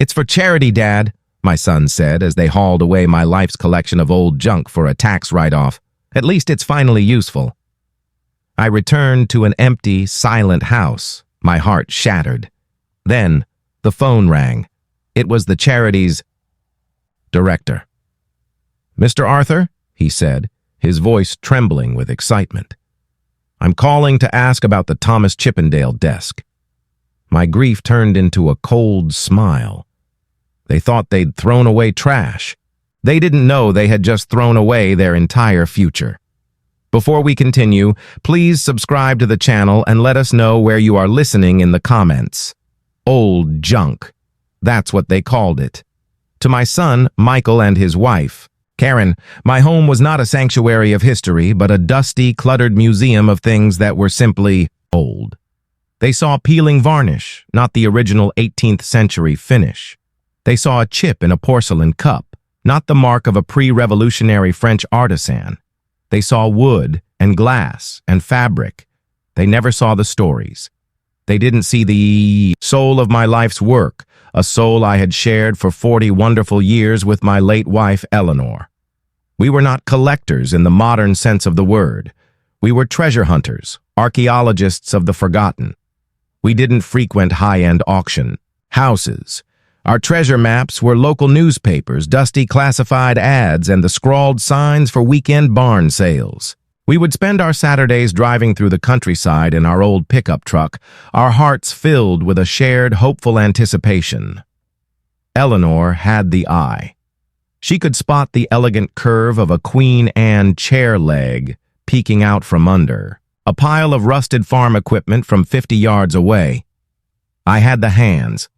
"It's for charity, Dad," my son said as they hauled away my life's collection of old junk for a tax write-off. "At least it's finally useful." I returned to an empty, silent house, my heart shattered. Then, the phone rang. It was the charity's director. "Mr. Arthur," he said, his voice trembling with excitement. "I'm calling to ask about the Thomas Chippendale desk." My grief turned into a cold smile. They thought they'd thrown away trash. They didn't know they had just thrown away their entire future. Before we continue, please subscribe to the channel and let us know where you are listening in the comments. Old junk. That's what they called it. To my son, Michael, and his wife, Karen, my home was not a sanctuary of history, but a dusty, cluttered museum of things that were simply old. They saw peeling varnish, not the original 18th century finish. They saw a chip in a porcelain cup, not the mark of a pre-revolutionary French artisan. They saw wood and glass and fabric. They never saw the stories. They didn't see the soul of my life's work, a soul I had shared for 40 wonderful years with my late wife, Eleanor. We were not collectors in the modern sense of the word. We were treasure hunters, archaeologists of the forgotten. We didn't frequent high-end auction houses. Our treasure maps were local newspapers, dusty classified ads, and the scrawled signs for weekend barn sales. We would spend our Saturdays driving through the countryside in our old pickup truck, our hearts filled with a shared, hopeful anticipation. Eleanor had the eye. She could spot the elegant curve of a Queen Anne chair leg peeking out from under, a pile of rusted farm equipment from 50 yards away. I had the hands.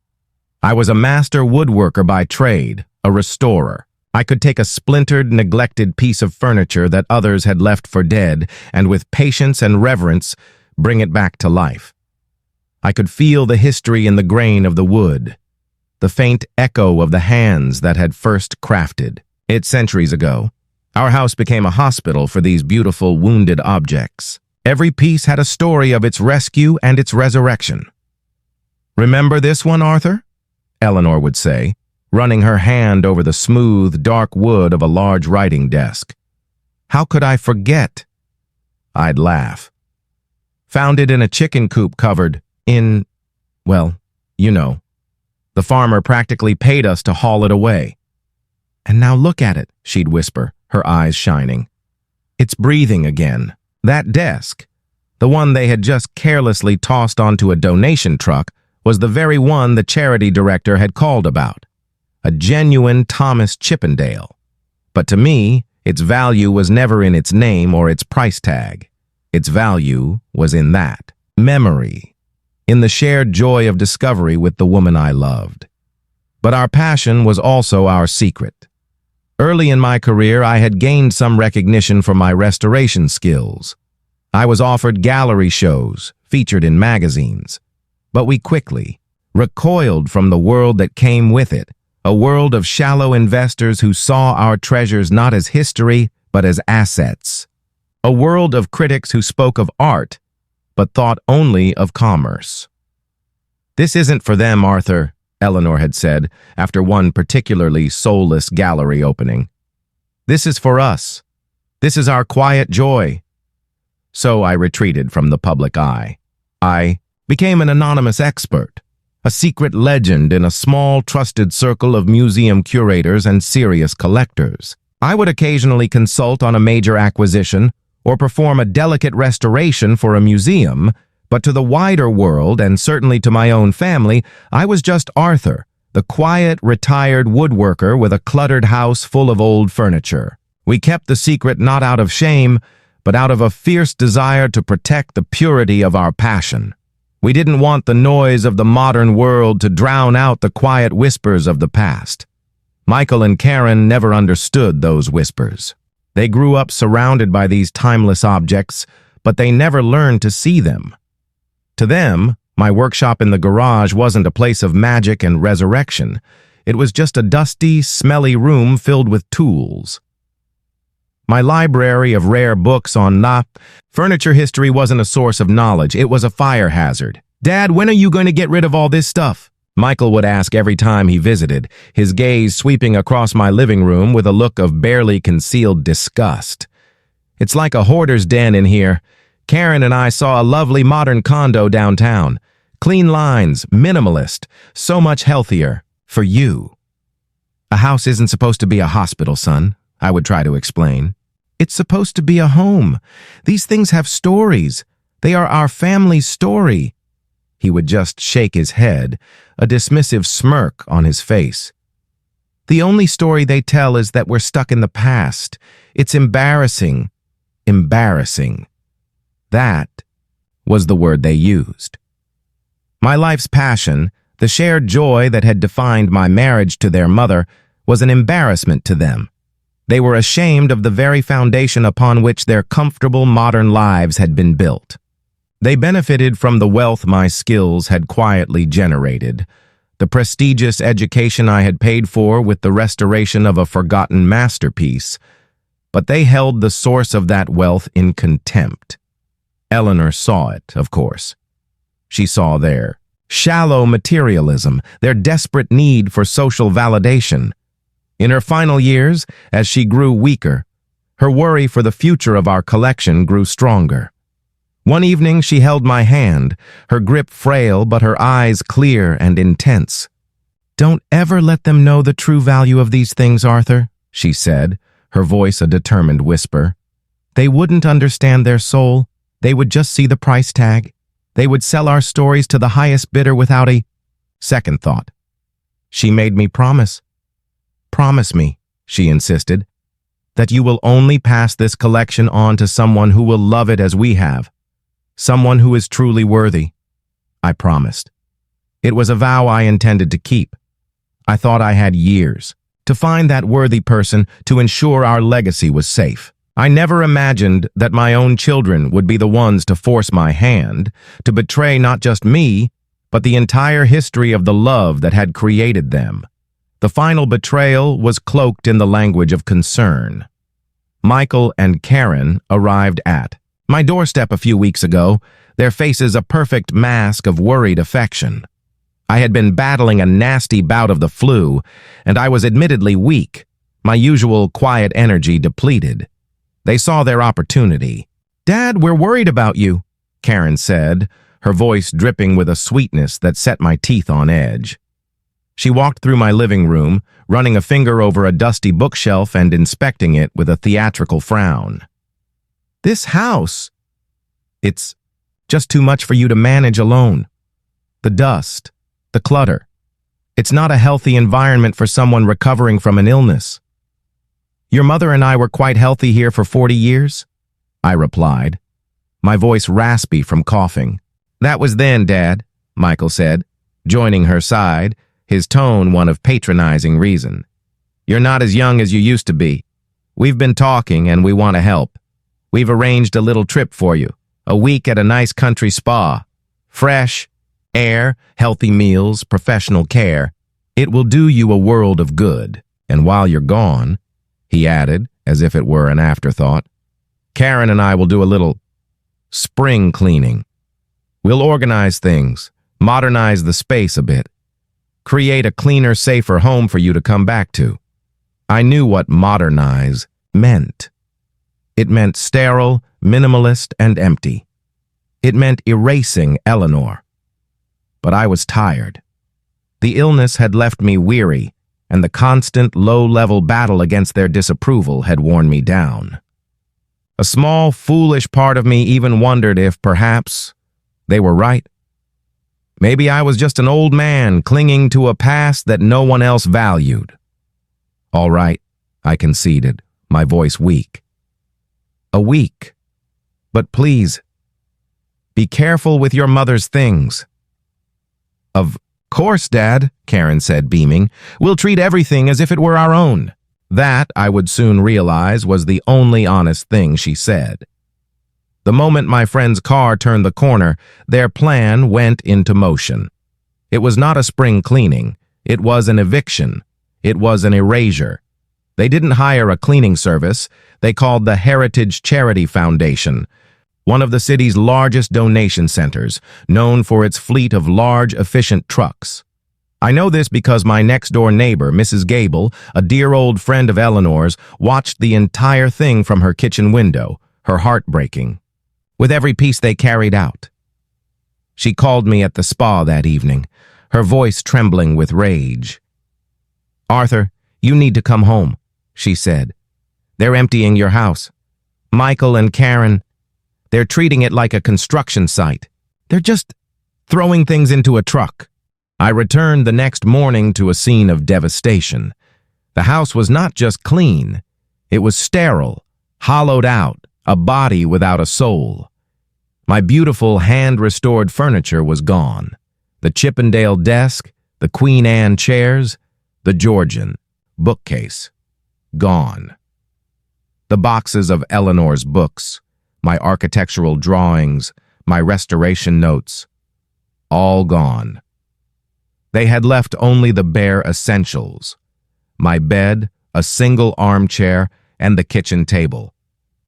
I was a master woodworker by trade, a restorer. I could take a splintered, neglected piece of furniture that others had left for dead and with patience and reverence bring it back to life. I could feel the history in the grain of the wood, the faint echo of the hands that had first crafted it centuries ago. Our house became a hospital for these beautiful, wounded objects. Every piece had a story of its rescue and its resurrection. "Remember this one, Arthur?" Eleanor would say, running her hand over the smooth, dark wood of a large writing desk. "How could I forget?" I'd laugh. "Found it in a chicken coop covered in, well, you know. The farmer practically paid us to haul it away." "And now look at it," she'd whisper, her eyes shining. "It's breathing again. That desk, the one they had just carelessly tossed onto a donation truck, was the very one the charity director had called about. A genuine Thomas Chippendale. But to me, its value was never in its name or its price tag. Its value was in that memory, in the shared joy of discovery with the woman I loved. But our passion was also our secret. Early in my career, I had gained some recognition for my restoration skills. I was offered gallery shows, featured in magazines. But we quickly recoiled from the world that came with it, a world of shallow investors who saw our treasures not as history, but as assets. A world of critics who spoke of art, but thought only of commerce. "This isn't for them, Arthur," Eleanor had said after one particularly soulless gallery opening. "This is for us. This is our quiet joy." So I retreated from the public eye. I became an anonymous expert, a secret legend in a small, trusted circle of museum curators and serious collectors. I would occasionally consult on a major acquisition or perform a delicate restoration for a museum, but to the wider world, and certainly to my own family, I was just Arthur, the quiet, retired woodworker with a cluttered house full of old furniture. We kept the secret not out of shame, but out of a fierce desire to protect the purity of our passion. We didn't want the noise of the modern world to drown out the quiet whispers of the past. Michael and Karen never understood those whispers. They grew up surrounded by these timeless objects, but they never learned to see them. To them, my workshop in the garage wasn't a place of magic and resurrection. It was just a dusty, smelly room filled with tools. My library of rare books on furniture history wasn't a source of knowledge. It was a fire hazard. "Dad, when are you going to get rid of all this stuff?" Michael would ask every time he visited, his gaze sweeping across my living room with a look of barely concealed disgust. It's like a hoarder's den in here. Karen and I saw a lovely modern condo downtown. Clean lines, minimalist, so much healthier. For you. A house isn't supposed to be a hospital, son, I would try to explain. It's supposed to be a home. These things have stories. They are our family's story. He would just shake his head, a dismissive smirk on his face. The only story they tell is that we're stuck in the past. It's embarrassing. Embarrassing. That was the word they used. My life's passion, the shared joy that had defined my marriage to their mother, was an embarrassment to them. They were ashamed of the very foundation upon which their comfortable modern lives had been built. They benefited from the wealth my skills had quietly generated, the prestigious education I had paid for with the restoration of a forgotten masterpiece, but they held the source of that wealth in contempt. Eleanor saw it, of course. She saw their shallow materialism, their desperate need for social validation. In her final years, as she grew weaker, her worry for the future of our collection grew stronger. One evening she held my hand, her grip frail but her eyes clear and intense. "Don't ever let them know the true value of these things, Arthur," she said, her voice a determined whisper. "They wouldn't understand their soul. They would just see the price tag. They would sell our stories to the highest bidder without a second thought." She made me promise. "Promise me," she insisted, "that you will only pass this collection on to someone who will love it as we have. Someone who is truly worthy." I promised. It was a vow I intended to keep. I thought I had years to find that worthy person, to ensure our legacy was safe. I never imagined that my own children would be the ones to force my hand, to betray not just me, but the entire history of the love that had created them. The final betrayal was cloaked in the language of concern. Michael and Karen arrived at my doorstep a few weeks ago, their faces a perfect mask of worried affection. I had been battling a nasty bout of the flu, and I was admittedly weak, my usual quiet energy depleted. They saw their opportunity. "Dad, we're worried about you," Karen said, her voice dripping with a sweetness that set my teeth on edge. She walked through my living room, running a finger over a dusty bookshelf and inspecting it with a theatrical frown. "This house, it's just too much for you to manage alone. The dust, the clutter. It's not a healthy environment for someone recovering from an illness." "Your mother and I were quite healthy here for 40 years, I replied, my voice raspy from coughing. "That was then, Dad," Michael said, joining her side, his tone one of patronizing reason. "You're not as young as you used to be. We've been talking and we want to help. We've arranged a little trip for you, a week at a nice country spa. Fresh air, healthy meals, professional care. It will do you a world of good. And while you're gone," he added, as if it were an afterthought, "Karen and I will do a little spring cleaning. We'll organize things, modernize the space a bit, create a cleaner, safer home for you to come back to." I knew what modernize meant. It meant sterile, minimalist, and empty. It meant erasing Eleanor. But I was tired. The illness had left me weary, and the constant, low-level battle against their disapproval had worn me down. A small, foolish part of me even wondered if, perhaps, they were right. Maybe I was just an old man clinging to a past that no one else valued. "All right," I conceded, my voice weak. "A week. But please, be careful with your mother's things." "Of course, Dad," Karen said, beaming. "We'll treat everything as if it were our own." That, I would soon realize, was the only honest thing she said. The moment my friend's car turned the corner, their plan went into motion. It was not a spring cleaning. It was an eviction. It was an erasure. They didn't hire a cleaning service. They called the Heritage Charity Foundation, one of the city's largest donation centers, known for its fleet of large, efficient trucks. I know this because my next-door neighbor, Mrs. Gable, a dear old friend of Eleanor's, watched the entire thing from her kitchen window, her heart breaking, with every piece they carried out. She called me at the spa that evening, her voice trembling with rage. "Arthur, you need to come home," she said. "They're emptying your house. Michael and Karen, they're treating it like a construction site. They're just throwing things into a truck." I returned the next morning to a scene of devastation. The house was not just clean. It was sterile, hollowed out, a body without a soul. My beautiful hand-restored furniture was gone. The Chippendale desk, the Queen Anne chairs, the Georgian bookcase, gone. The boxes of Eleanor's books, my architectural drawings, my restoration notes, all gone. They had left only the bare essentials: my bed, a single armchair, and the kitchen table.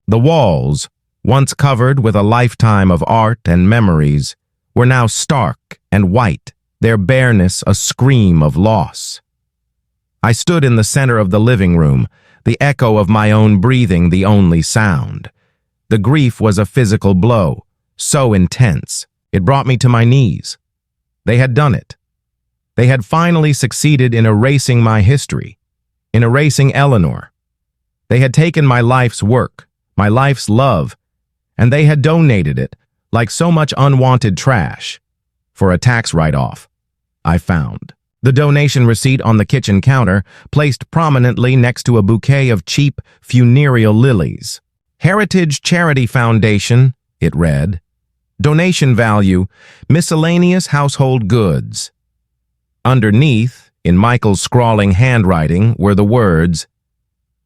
The walls, once covered with a lifetime of art and memories, were now stark and white, their bareness a scream of loss. I stood in the center of the living room, the echo of my own breathing the only sound. The grief was a physical blow, so intense, it brought me to my knees. They had done it. They had finally succeeded in erasing my history, in erasing Eleanor. They had taken my life's work, my life's love, and they had donated it, like so much unwanted trash, for a tax write-off. I found the donation receipt on the kitchen counter, placed prominently next to a bouquet of cheap funereal lilies. "Heritage Charity Foundation," it read. "Donation value, miscellaneous household goods." Underneath, in Michael's scrawling handwriting, were the words,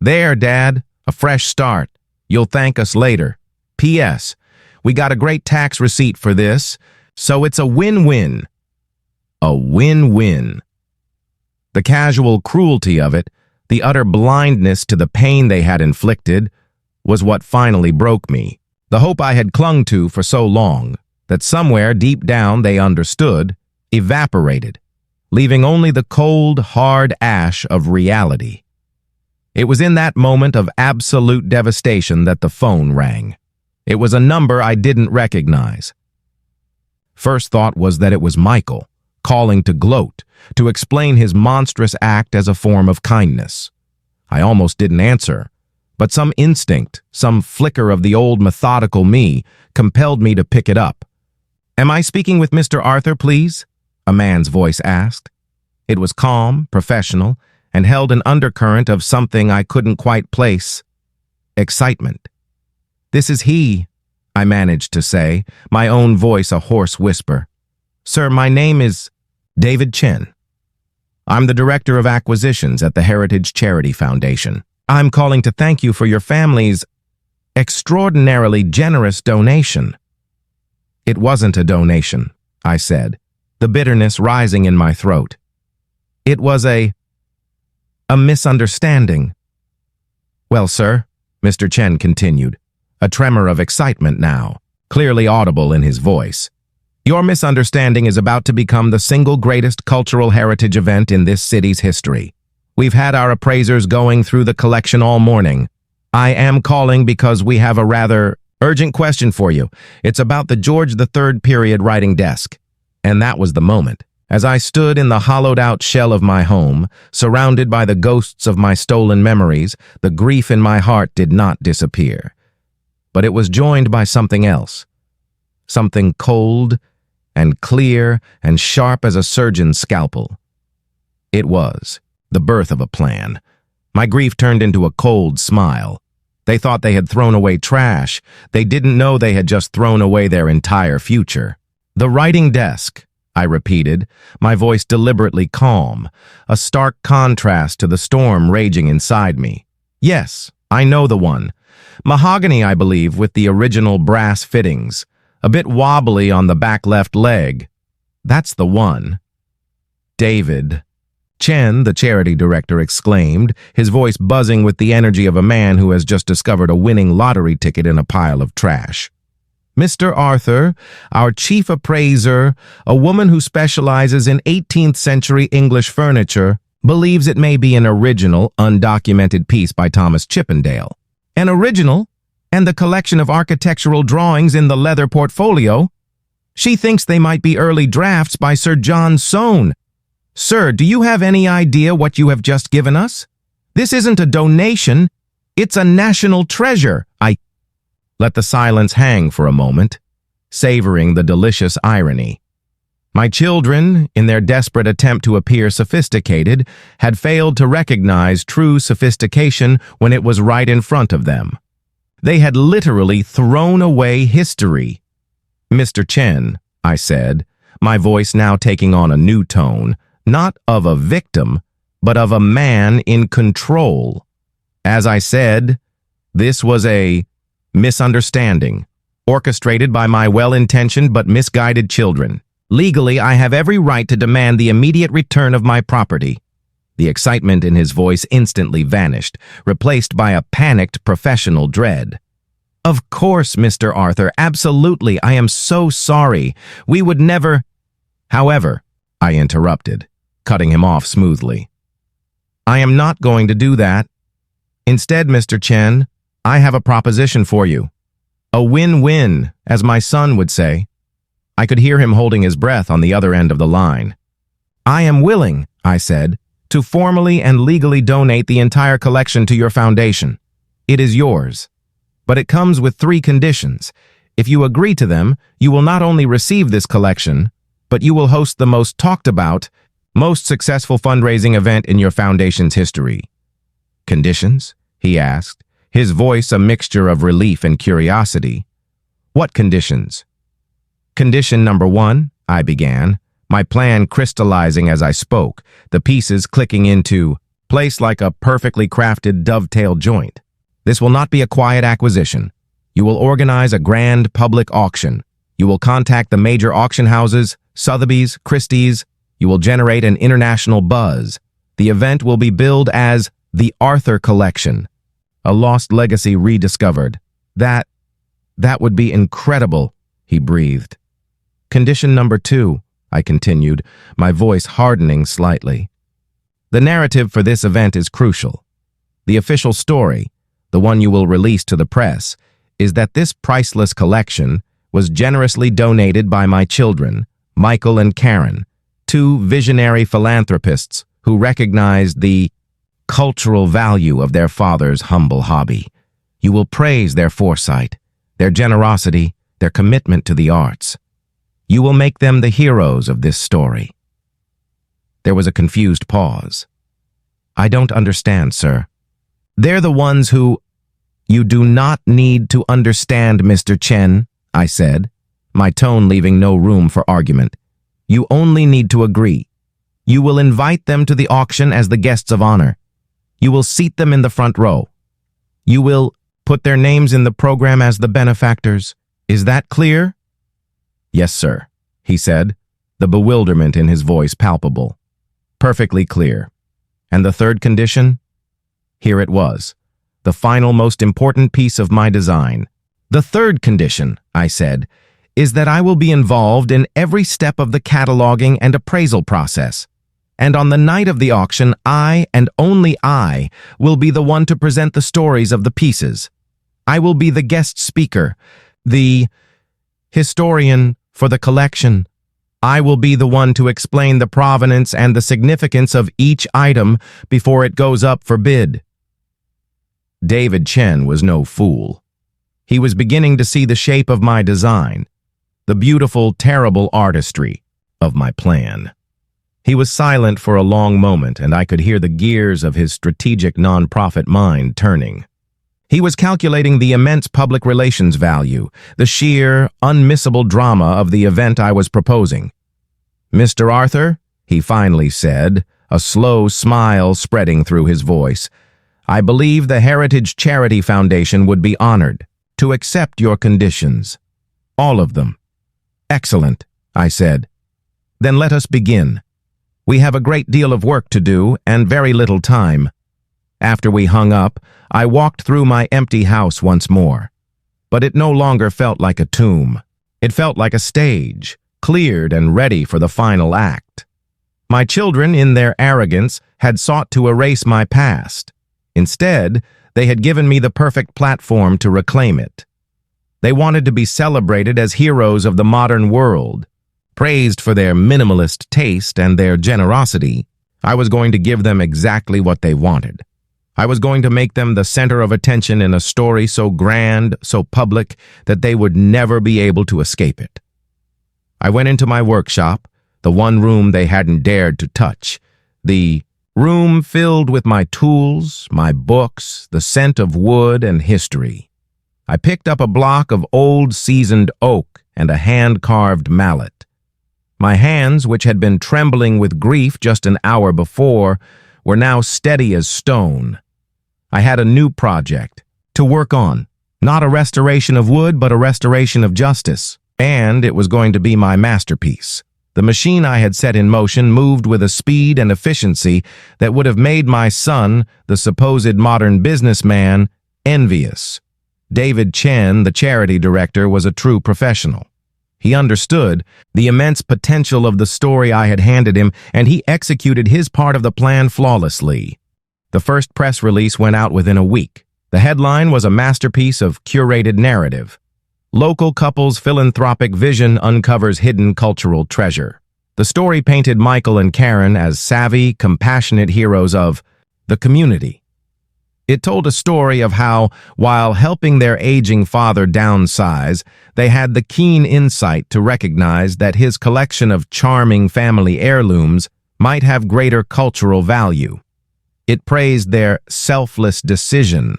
"There, Dad, a fresh start. You'll thank us later. P.S. We got a great tax receipt for this, so it's a win-win." A win-win. The casual cruelty of it, the utter blindness to the pain they had inflicted, was what finally broke me. The hope I had clung to for so long, that somewhere deep down they understood, evaporated, leaving only the cold, hard ash of reality. It was in that moment of absolute devastation that the phone rang. It was a number I didn't recognize. First thought was that it was Michael, calling to gloat, to explain his monstrous act as a form of kindness. I almost didn't answer, but some instinct, some flicker of the old methodical me, compelled me to pick it up. "Am I speaking with Mr. Arthur, please?" a man's voice asked. It was calm, professional, and held an undercurrent of something I couldn't quite place: excitement. "This is he," I managed to say, my own voice a hoarse whisper. "Sir, my name is David Chen. I'm the Director of Acquisitions at the Heritage Charity Foundation. I'm calling to thank you for your family's extraordinarily generous donation." "It wasn't a donation," I said, the bitterness rising in my throat. "It was a misunderstanding." "Well, sir," Mr. Chen continued, a tremor of excitement now, clearly audible in his voice, "your misunderstanding is about to become the single greatest cultural heritage event in this city's history. We've had our appraisers going through the collection all morning. I am calling because we have a rather urgent question for you. It's about the George III period writing desk." And that was the moment. As I stood in the hollowed-out shell of my home, surrounded by the ghosts of my stolen memories, the grief in my heart did not disappear. But it was joined by something else. Something cold and clear and sharp as a surgeon's scalpel. It was the birth of a plan. My grief turned into a cold smile. They thought they had thrown away trash. They didn't know they had just thrown away their entire future. "The writing desk," I repeated, my voice deliberately calm, a stark contrast to the storm raging inside me. "Yes, I know the one. Mahogany, I believe, with the original brass fittings. A bit wobbly on the back left leg. That's the one." "David," Chen, the charity director, exclaimed, his voice buzzing with the energy of a man who has just discovered a winning lottery ticket in a pile of trash. Mr. Arthur, our chief appraiser, a woman who specializes in 18th century English furniture, believes it may be an original, undocumented piece by Thomas Chippendale. An original? And the collection of architectural drawings in the leather portfolio? She thinks they might be early drafts by Sir John Soane. Sir, do you have any idea what you have just given us? This isn't a donation. It's a national treasure. I let the silence hang for a moment, savoring the delicious irony. My children, in their desperate attempt to appear sophisticated, had failed to recognize true sophistication when it was right in front of them. They had literally thrown away history. Mr. Chen, I said, my voice now taking on a new tone, not of a victim, but of a man in control. As I said, this was a misunderstanding, orchestrated by my well-intentioned but misguided children. Legally, I have every right to demand the immediate return of my property. The excitement in his voice instantly vanished, replaced by a panicked professional dread. Of course, Mr. Arthur, absolutely. I am so sorry. We would never— However, I interrupted, cutting him off smoothly. I am not going to do that. Instead, Mr. Chen, I have a proposition for you. A win-win, as my son would say. I could hear him holding his breath on the other end of the line. I am willing, I said, to formally and legally donate the entire collection to your foundation. It is yours. But it comes with 3 conditions. If you agree to them, you will not only receive this collection, but you will host the most talked about, most successful fundraising event in your foundation's history. Conditions? He asked, his voice a mixture of relief and curiosity. What conditions? Condition number 1, I began, my plan crystallizing as I spoke, the pieces clicking into place like a perfectly crafted dovetail joint. This will not be a quiet acquisition. You will organize a grand public auction. You will contact the major auction houses, Sotheby's, Christie's. You will generate an international buzz. The event will be billed as the Arthur Collection, a lost legacy rediscovered. That would be incredible, he breathed. Condition number 2, I continued, my voice hardening slightly. The narrative for this event is crucial. The official story, the one you will release to the press, is that this priceless collection was generously donated by my children, Michael and Karen, 2 visionary philanthropists who recognized the cultural value of their father's humble hobby. You will praise their foresight, their generosity, their commitment to the arts. You will make them the heroes of this story. There was a confused pause. I don't understand, sir. They're the ones who— You do not need to understand, Mr. Chen, I said, my tone leaving no room for argument. You only need to agree. You will invite them to the auction as the guests of honor. You will seat them in the front row. You will put their names in the program as the benefactors. Is that clear? Yes, sir, he said, the bewilderment in his voice palpable. Perfectly clear. And the 3rd condition? Here it was, the final most important piece of my design. The 3rd condition, I said, is that I will be involved in every step of the cataloging and appraisal process. And on the night of the auction, I, and only I, will be the one to present the stories of the pieces. I will be the guest speaker, the historian for the collection. I will be the one to explain the provenance and the significance of each item before it goes up for bid. David Chen was no fool. He was beginning to see the shape of my design, the beautiful, terrible artistry of my plan. He was silent for a long moment, and I could hear the gears of his strategic nonprofit mind turning. He was calculating the immense public relations value, the sheer, unmissable drama of the event I was proposing. Mr. Arthur, he finally said, a slow smile spreading through his voice, I believe the Heritage Charity Foundation would be honored to accept your conditions. All of them. Excellent, I said. Then let us begin. We have a great deal of work to do and very little time. After we hung up, I walked through my empty house once more. but it no longer felt like a tomb. It felt like a stage, cleared and ready for the final act. My children, in their arrogance, had sought to erase my past. Instead, they had given me the perfect platform to reclaim it. They wanted to be celebrated as heroes of the modern world. Praised for their minimalist taste and their generosity, I was going to give them exactly what they wanted. I was going to make them the center of attention in a story so grand, so public, that they would never be able to escape it. I went into my workshop, the one room they hadn't dared to touch, the room filled with my tools, my books, the scent of wood and history. I picked up a block of old seasoned oak and a hand-carved mallet. My hands, which had been trembling with grief just an hour before, were now steady as stone. I had a new project to work on, not a restoration of wood, but a restoration of justice. And it was going to be my masterpiece. The machine I had set in motion moved with a speed and efficiency that would have made my son, the supposed modern businessman, envious. David Chen, the charity director, was a true professional. He understood the immense potential of the story I had handed him, and he executed his part of the plan flawlessly. The first press release went out within a week. The headline was a masterpiece of curated narrative. Local couple's philanthropic vision uncovers hidden cultural treasure. The story painted Michael and Karen as savvy, compassionate heroes of the community. It told a story of how, while helping their aging father downsize, they had the keen insight to recognize that his collection of charming family heirlooms might have greater cultural value. It praised their selfless decision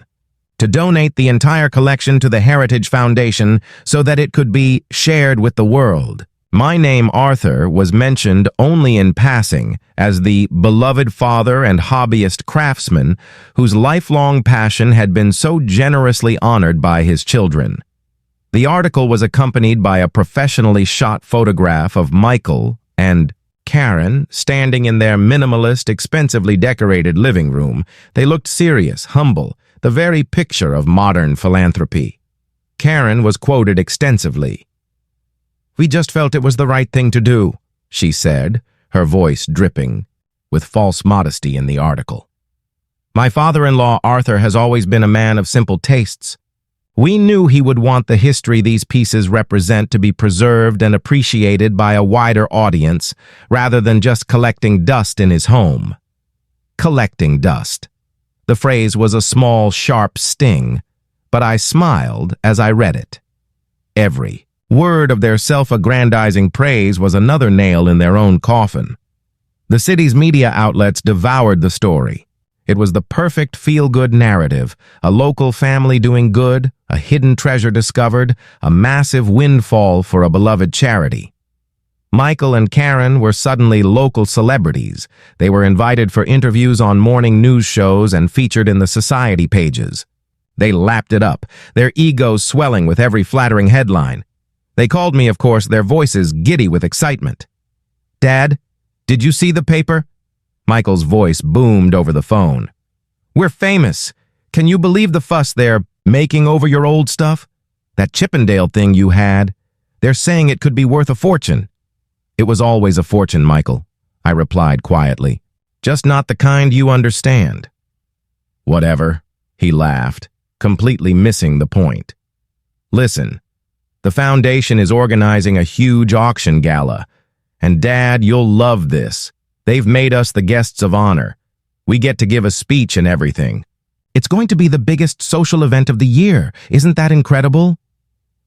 to donate the entire collection to the Heritage Foundation so that it could be shared with the world. My name, Arthur, was mentioned only in passing as the beloved father and hobbyist craftsman whose lifelong passion had been so generously honored by his children. The article was accompanied by a professionally shot photograph of Michael and Karen standing in their minimalist, expensively decorated living room. They looked serious, humble, the very picture of modern philanthropy. Karen was quoted extensively. "We just felt it was the right thing to do," she said, her voice dripping with false modesty in the article. "My father-in-law, Arthur, has always been a man of simple tastes. We knew he would want the history these pieces represent to be preserved and appreciated by a wider audience, rather than just collecting dust in his home." Collecting dust. The phrase was a small, sharp sting, but I smiled as I read it. Every word of their self-aggrandizing praise was another nail in their own coffin. The city's media outlets devoured the story. It was the perfect feel-good narrative, a local family doing good, a hidden treasure discovered, a massive windfall for a beloved charity. Michael and Karen were suddenly local celebrities. They were invited for interviews on morning news shows and featured in the society pages. They lapped it up, their egos swelling with every flattering headline. They called me, of course, their voices giddy with excitement. "Dad, did you see the paper?" Michael's voice boomed over the phone. "We're famous. Can you believe the fuss they're making over your old stuff? That Chippendale thing you had. They're saying it could be worth a fortune." "It was always a fortune, Michael," I replied quietly. "Just not the kind you understand." "Whatever," he laughed, completely missing the point. "Listen. The foundation is organizing a huge auction gala. And Dad, you'll love this. They've made us the guests of honor. We get to give a speech and everything. It's going to be the biggest social event of the year. Isn't that incredible?"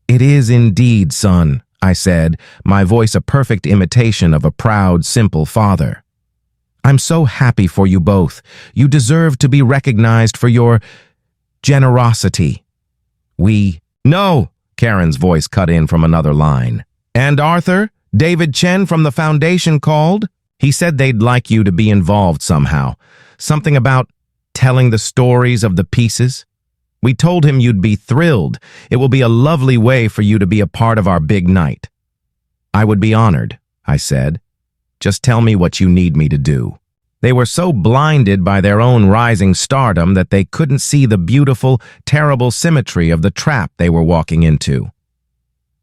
"It is indeed, son," I said, my voice a perfect imitation of a proud, simple father. "I'm so happy for you both. You deserve to be recognized for your generosity." "No!" Karen's voice cut in from another line. "And Arthur, David Chen from the foundation called. He said they'd like you to be involved somehow. Something about telling the stories of the pieces. We told him you'd be thrilled. It will be a lovely way for you to be a part of our big night." "I would be honored," I said. "Just tell me what you need me to do." They were so blinded by their own rising stardom that they couldn't see the beautiful, terrible symmetry of the trap they were walking into.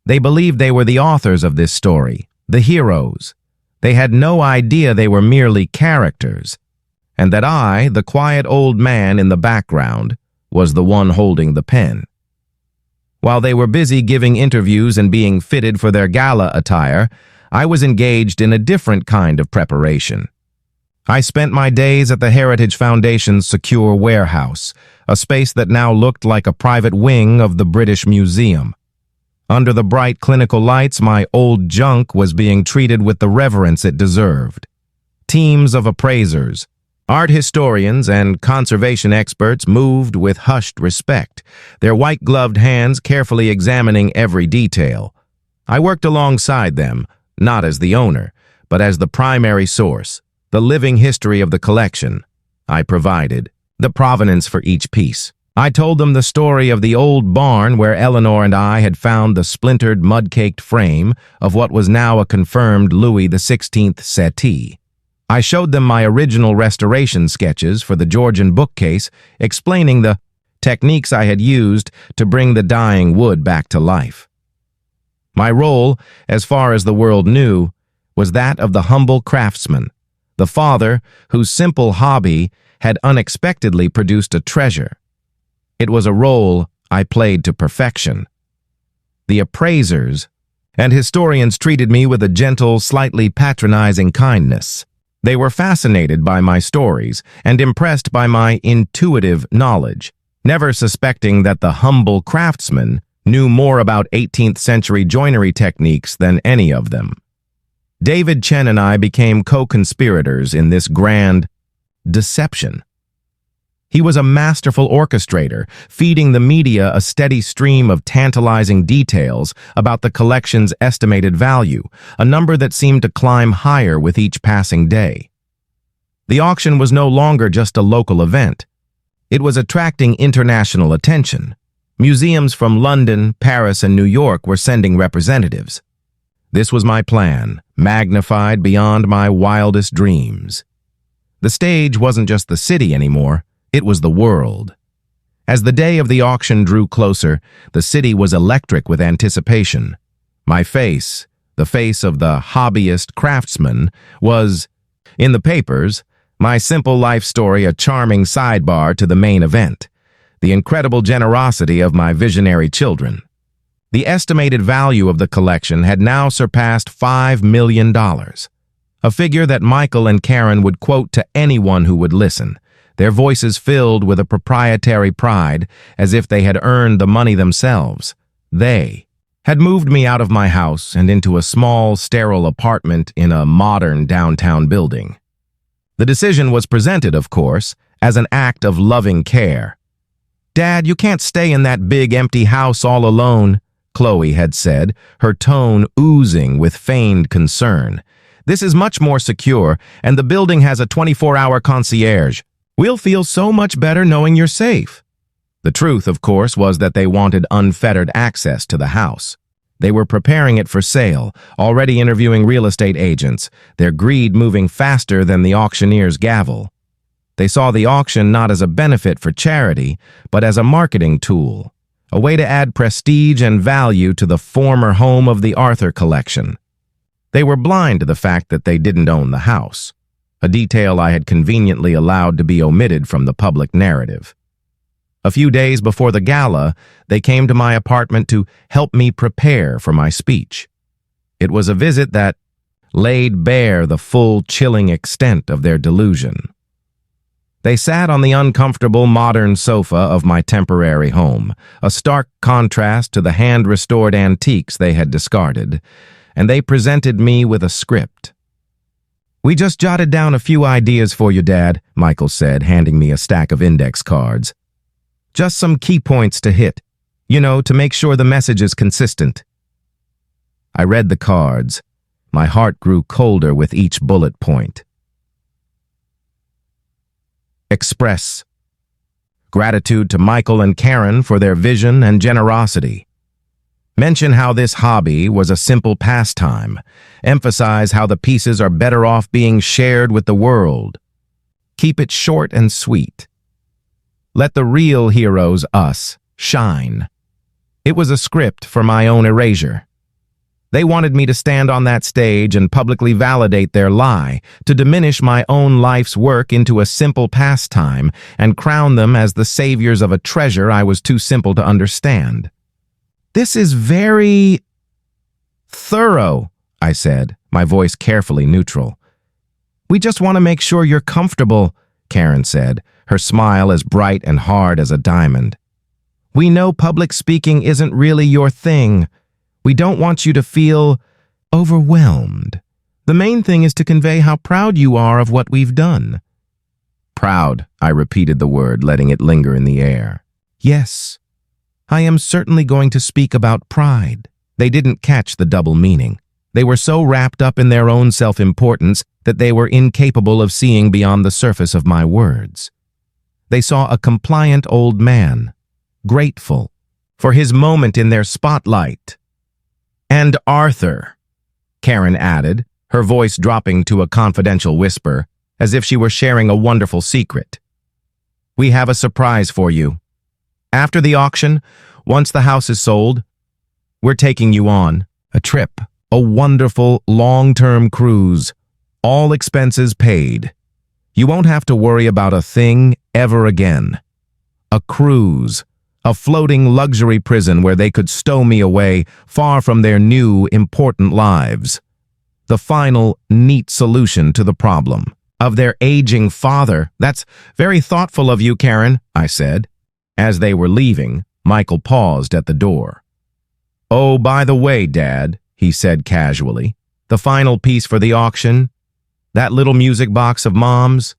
They believed they were the authors of this story, the heroes. They had no idea they were merely characters, and that I, the quiet old man in the background, was the one holding the pen. While they were busy giving interviews and being fitted for their gala attire, I was engaged in a different kind of preparation. I spent my days at the Heritage Foundation's secure warehouse, a space that now looked like a private wing of the British Museum. Under the bright clinical lights, my old junk was being treated with the reverence it deserved. Teams of appraisers, art historians, and conservation experts moved with hushed respect, their white-gloved hands carefully examining every detail. I worked alongside them, not as the owner, but as the primary source, the living history of the collection. I provided the provenance for each piece. I told them the story of the old barn where Eleanor and I had found the splintered, mud-caked frame of what was now a confirmed Louis XVI settee. I showed them my original restoration sketches for the Georgian bookcase, explaining the techniques I had used to bring the dying wood back to life. My role, as far as the world knew, was that of the humble craftsman, the father whose simple hobby had unexpectedly produced a treasure. It was a role I played to perfection. The appraisers and historians treated me with a gentle, slightly patronizing kindness. They were fascinated by my stories and impressed by my intuitive knowledge, never suspecting that the humble craftsman knew more about 18th century joinery techniques than any of them. David Chen and I became co-conspirators in this grand deception. He was a masterful orchestrator, feeding the media a steady stream of tantalizing details about the collection's estimated value, a number that seemed to climb higher with each passing day. The auction was no longer just a local event. It was attracting international attention. Museums from London, Paris, and New York were sending representatives. This was my plan, magnified beyond my wildest dreams. The stage wasn't just the city anymore. It was the world. As the day of the auction drew closer, the city was electric with anticipation. My face, the face of the hobbyist craftsman, was in the papers, my simple life story a charming sidebar to the main event, the incredible generosity of my visionary children. The estimated value of the collection had now surpassed $5 million, a figure that Michael and Karen would quote to anyone who would listen, their voices filled with a proprietary pride as if they had earned the money themselves. They had moved me out of my house and into a small, sterile apartment in a modern downtown building. The decision was presented, of course, as an act of loving care. "Dad, you can't stay in that big, empty house all alone," Chloe had said, her tone oozing with feigned concern. "This is much more secure, and the building has a 24-hour concierge. We'll feel so much better knowing you're safe." The truth, of course, was that they wanted unfettered access to the house. They were preparing it for sale, already interviewing real estate agents, their greed moving faster than the auctioneer's gavel. They saw the auction not as a benefit for charity, but as a marketing tool, a way to add prestige and value to the former home of the Arthur collection. They were blind to the fact that they didn't own the house, a detail I had conveniently allowed to be omitted from the public narrative. A few days before the gala, they came to my apartment to help me prepare for my speech. It was a visit that laid bare the full, chilling extent of their delusion. They sat on the uncomfortable modern sofa of my temporary home, a stark contrast to the hand-restored antiques they had discarded, and they presented me with a script. "We just jotted down a few ideas for you, Dad," Michael said, handing me a stack of index cards. "Just some key points to hit, to make sure the message is consistent." I read the cards. My heart grew colder with each bullet point. Express gratitude to Michael and Karen for their vision and generosity. Mention how this hobby was a simple pastime. Emphasize how the pieces are better off being shared with the world. Keep it short and sweet. Let the real heroes, us, shine. It was a script for my own erasure. They wanted me to stand on that stage and publicly validate their lie, to diminish my own life's work into a simple pastime and crown them as the saviors of a treasure I was too simple to understand. This is very thorough, I said, my voice carefully neutral. We just want to make sure you're comfortable, Karen said, her smile as bright and hard as a diamond. We know public speaking isn't really your thing. We don't want you to feel overwhelmed. The main thing is to convey how proud you are of what we've done. Proud, I repeated the word, letting it linger in the air. Yes, I am certainly going to speak about pride. They didn't catch the double meaning. They were so wrapped up in their own self-importance that they were incapable of seeing beyond the surface of my words. They saw a compliant old man, grateful for his moment in their spotlight. And Arthur, Karen added, her voice dropping to a confidential whisper, as if she were sharing a wonderful secret. We have a surprise for you. After the auction, once the house is sold, we're taking you on a trip, a wonderful long-term cruise, all expenses paid. You won't have to worry about a thing ever again. A cruise, a floating luxury prison where they could stow me away far from their new, important lives. The final, neat solution to the problem of their aging father. That's very thoughtful of you, Karen, I said. As they were leaving, Michael paused at the door. Oh, by the way, Dad, he said casually, the final piece for the auction, that little music box of Mom's,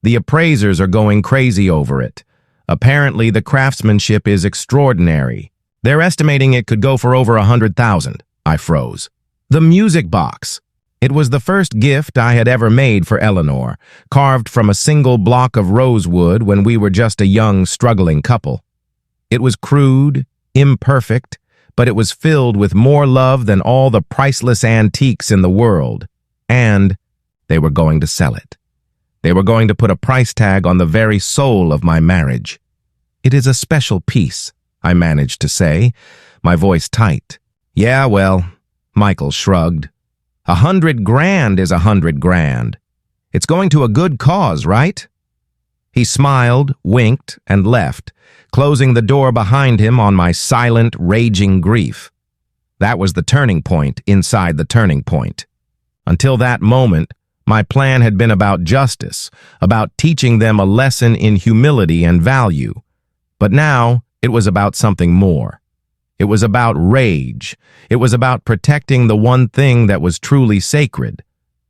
the appraisers are going crazy over it. Apparently, the craftsmanship is extraordinary. They're estimating it could go for over $100,000. I froze. The music box. It was the first gift I had ever made for Eleanor, carved from a single block of rosewood when we were just a young, struggling couple. It was crude, imperfect, but it was filled with more love than all the priceless antiques in the world. And they were going to sell it. They were going to put a price tag on the very soul of my marriage. It is a special piece, I managed to say, my voice tight. Yeah, well, Michael shrugged. $100 grand is $100 grand. It's going to a good cause, right? He smiled, winked, and left, closing the door behind him on my silent, raging grief. That was the turning point inside the turning point. Until that moment, my plan had been about justice, about teaching them a lesson in humility and value. But now, it was about something more. It was about rage. It was about protecting the one thing that was truly sacred,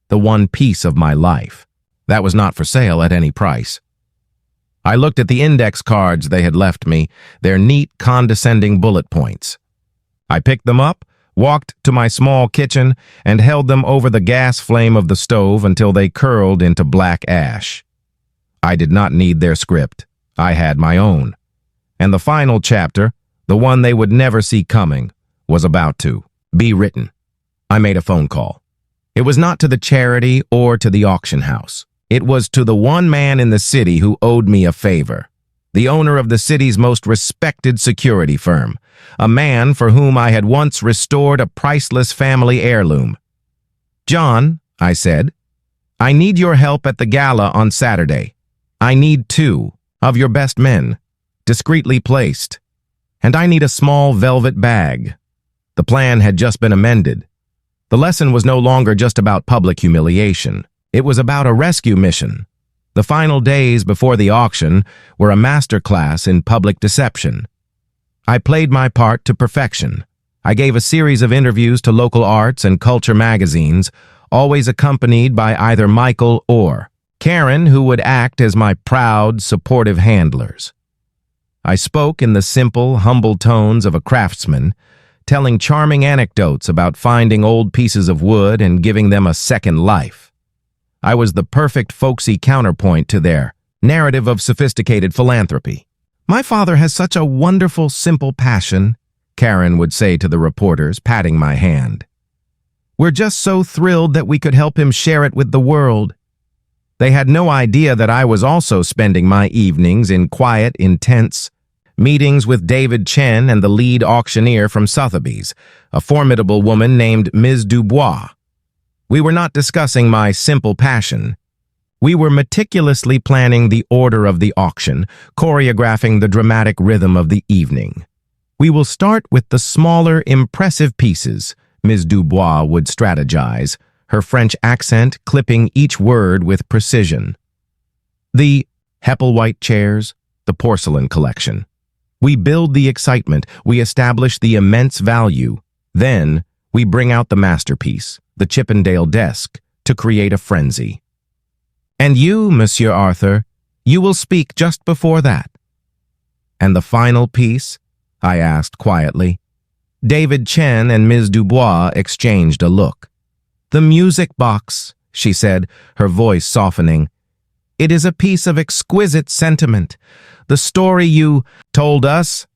the one piece of my life. That was not for sale at any price. I looked at the index cards they had left me, their neat, condescending bullet points. I picked them up, walked to my small kitchen, and held them over the gas flame of the stove until they curled into black ash. I did not need their script. I had my own. And the final chapter, the one they would never see coming, was about to be written. I made a phone call. It was not to the charity or to the auction house. It was to the one man in the city who owed me a favor, the owner of the city's most respected security firm, a man for whom I had once restored a priceless family heirloom. John, I said, I need your help at the gala on Saturday. I need 2 of your best men, discreetly placed. And I need a small velvet bag. The plan had just been amended. The lesson was no longer just about public humiliation. It was about a rescue mission. The final days before the auction were a masterclass in public deception. I played my part to perfection. I gave a series of interviews to local arts and culture magazines, always accompanied by either Michael or Karen, who would act as my proud, supportive handlers. I spoke in the simple, humble tones of a craftsman, telling charming anecdotes about finding old pieces of wood and giving them a second life. I was the perfect folksy counterpoint to their narrative of sophisticated philanthropy. My father has such a wonderful, simple passion, Karen would say to the reporters, patting my hand. We're just so thrilled that we could help him share it with the world. They had no idea that I was also spending my evenings in quiet, intense meetings with David Chen and the lead auctioneer from Sotheby's, a formidable woman named Ms. Dubois. We were not discussing my simple passion. We were meticulously planning the order of the auction, choreographing the dramatic rhythm of the evening. "We will start with the smaller, impressive pieces," Ms. Dubois would strategize, her French accent clipping each word with precision. "The Hepplewhite chairs, the porcelain collection. We build the excitement, we establish the immense value. Then, we bring out the masterpiece, the Chippendale desk, to create a frenzy. And you, Monsieur Arthur, you will speak just before that." "And the final piece?" I asked quietly. David Chen and Ms. Dubois exchanged a look. "The music box," she said, her voice softening. "It is a piece of exquisite sentiment. The story you told us.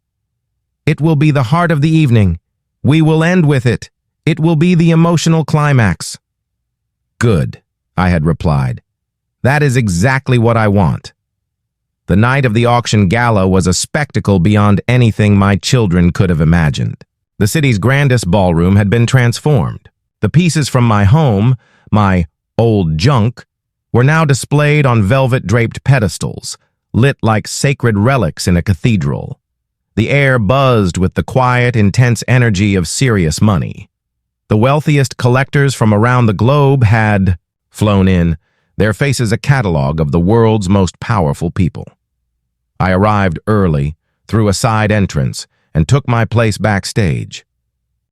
It will be the heart of the evening. We will end with it. It will be the emotional climax." "Good," I had replied. "That is exactly what I want." The night of the auction gala was a spectacle beyond anything my children could have imagined. The city's grandest ballroom had been transformed. The pieces from my home, my old junk, were now displayed on velvet-draped pedestals, lit like sacred relics in a cathedral. The air buzzed with the quiet, intense energy of serious money. The wealthiest collectors from around the globe had flown in, their faces a catalog of the world's most powerful people. I arrived early, through a side entrance, and took my place backstage.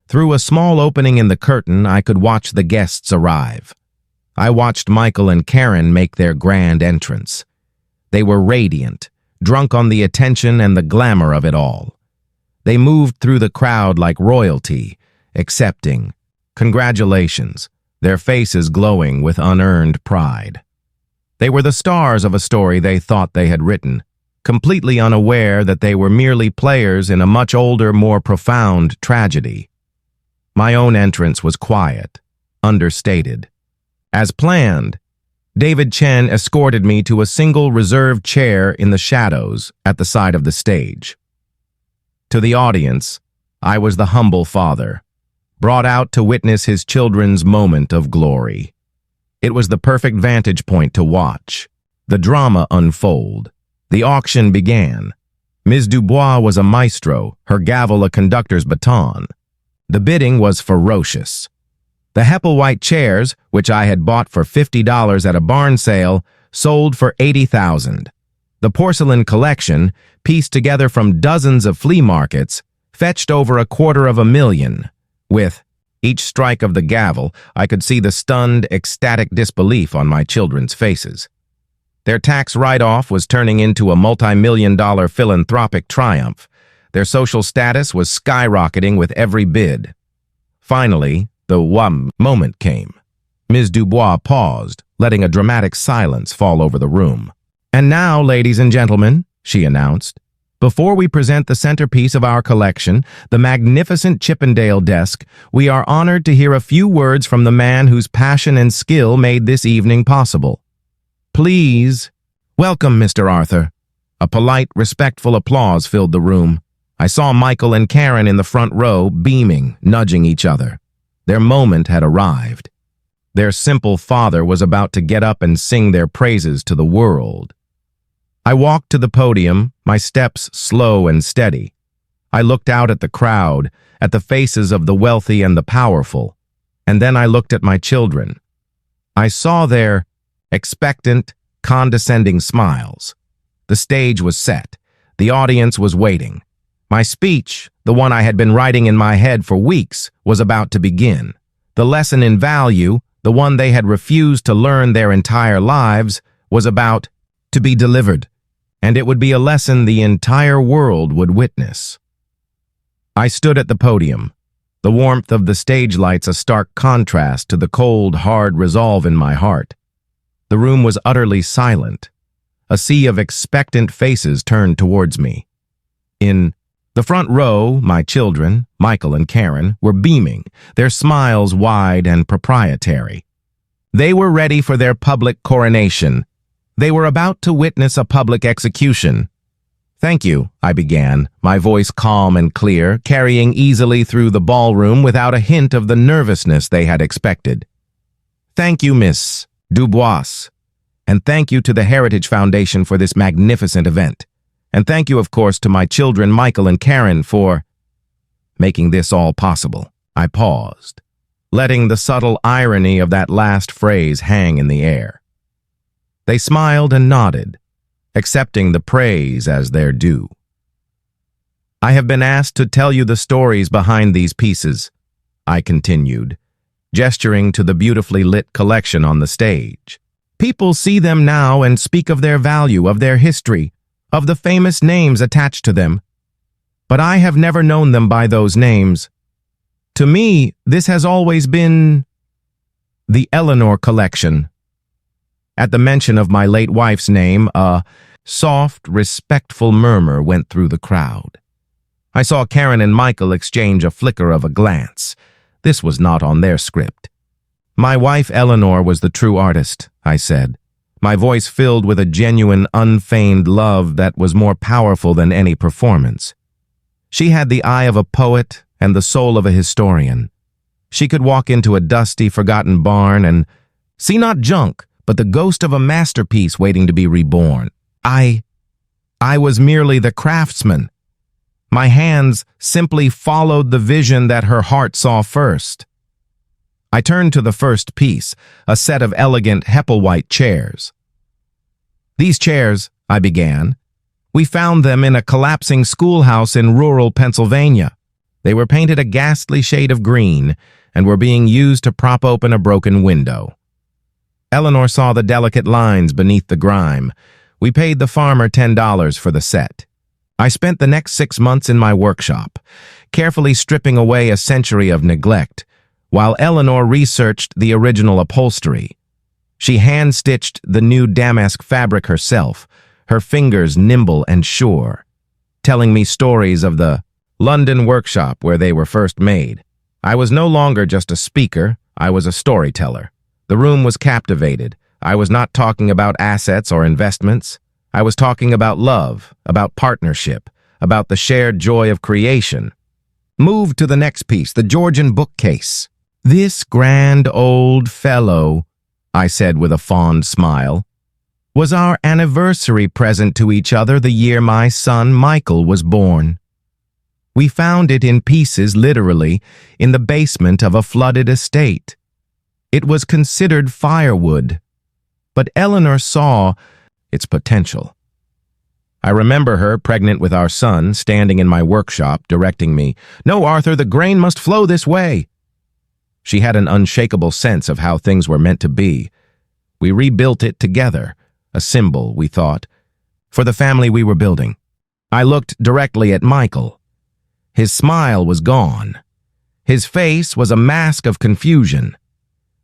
Through a small opening in the curtain, I could watch the guests arrive. I watched Michael and Karen make their grand entrance. They were radiant, drunk on the attention and the glamour of it all. They moved through the crowd like royalty, accepting congratulations, their faces glowing with unearned pride. They were the stars of a story they thought they had written, completely unaware that they were merely players in a much older, more profound tragedy. My own entrance was quiet, understated. As planned, David Chen escorted me to a single reserved chair in the shadows at the side of the stage. To the audience, I was the humble father, brought out to witness his children's moment of glory. It was the perfect vantage point to watch the drama unfold. The auction began. Ms. Dubois was a maestro, her gavel a conductor's baton. The bidding was ferocious. The Hepplewhite chairs, which I had bought for $50 at a barn sale, sold for $80,000. The porcelain collection, pieced together from dozens of flea markets, fetched over $250,000. With each strike of the gavel, I could see the stunned, ecstatic disbelief on my children's faces. Their tax write-off was turning into a multi-million-dollar philanthropic triumph. Their social status was skyrocketing with every bid. Finally, the moment came. Ms. Dubois paused, letting a dramatic silence fall over the room. "And now, ladies and gentlemen," she announced, "before we present the centerpiece of our collection, the magnificent Chippendale desk, we are honored to hear a few words from the man whose passion and skill made this evening possible. Please, welcome Mr. Arthur." A polite, respectful applause filled the room. I saw Michael and Karen in the front row, beaming, nudging each other. Their moment had arrived. Their simple father was about to get up and sing their praises to the world. I walked to the podium, my steps slow and steady. I looked out at the crowd, at the faces of the wealthy and the powerful, and then I looked at my children. I saw their expectant, condescending smiles. The stage was set. The audience was waiting. My speech, the one I had been writing in my head for weeks, was about to begin. The lesson in value, the one they had refused to learn their entire lives, was about to be delivered, and it would be a lesson the entire world would witness. I stood at the podium, the warmth of the stage lights a stark contrast to the cold, hard resolve in my heart. The room was utterly silent. A sea of expectant faces turned towards me. In the front row, my children, Michael and Karen, were beaming, their smiles wide and proprietary. They were ready for their public coronation. They were about to witness a public execution. "Thank you," I began, my voice calm and clear, carrying easily through the ballroom without a hint of the nervousness they had expected. "Thank you, Miss Dubois. And thank you to the Heritage Foundation for this magnificent event. And thank you, of course, to my children, Michael and Karen, for making this all possible." I paused, letting the subtle irony of that last phrase hang in the air. They smiled and nodded, accepting the praise as their due. "I have been asked to tell you the stories behind these pieces," I continued, gesturing to the beautifully lit collection on the stage. "People see them now and speak of their value, of their history, of the famous names attached to them. But I have never known them by those names. To me, this has always been the Eleanor collection." At the mention of my late wife's name, a soft, respectful murmur went through the crowd. I saw Karen and Michael exchange a flicker of a glance. This was not on their script. "My wife Eleanor was the true artist," I said, my voice filled with a genuine, unfeigned love that was more powerful than any performance. She had the eye of a poet and the soul of a historian. She could walk into a dusty, forgotten barn and see not junk, but the ghost of a masterpiece waiting to be reborn. I was merely the craftsman. My hands simply followed the vision that her heart saw first. I turned to the first piece, a set of elegant Hepplewhite chairs. "These chairs," I began, "we found them in a collapsing schoolhouse in rural Pennsylvania. They were painted a ghastly shade of green and were being used to prop open a broken window. Eleanor saw the delicate lines beneath the grime. We paid the farmer $10 for the set. I spent the next 6 months in my workshop, carefully stripping away a century of neglect, while Eleanor researched the original upholstery. She hand-stitched the new damask fabric herself, her fingers nimble and sure, telling me stories of the London workshop where they were first made. I was no longer just a speaker, I was a storyteller. The room was captivated. I was not talking about assets or investments. I was talking about love, about partnership, about the shared joy of creation. Move to the next piece, the Georgian bookcase. "This grand old fellow," I said with a fond smile, "was our anniversary present to each other the year my son Michael was born. We found it in pieces, literally, in the basement of a flooded estate. It was considered firewood, but Eleanor saw its potential. I remember her, pregnant with our son, standing in my workshop, directing me, 'No, Arthur, the grain must flow this way.' She had an unshakable sense of how things were meant to be. We rebuilt it together, a symbol, we thought, for the family we were building. I looked directly at Michael. His smile was gone. His face was a mask of confusion.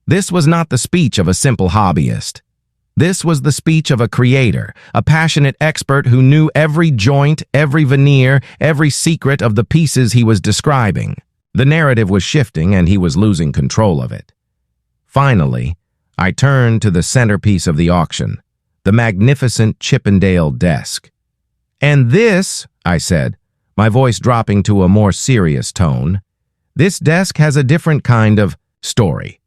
This was not the speech of a simple hobbyist. This was the speech of a creator, a passionate expert who knew every joint, every veneer, every secret of the pieces he was describing. The narrative was shifting, and he was losing control of it. Finally, I turned to the centerpiece of the auction, the magnificent Chippendale desk. "And this," I said, my voice dropping to a more serious tone, "this desk has a different kind of story.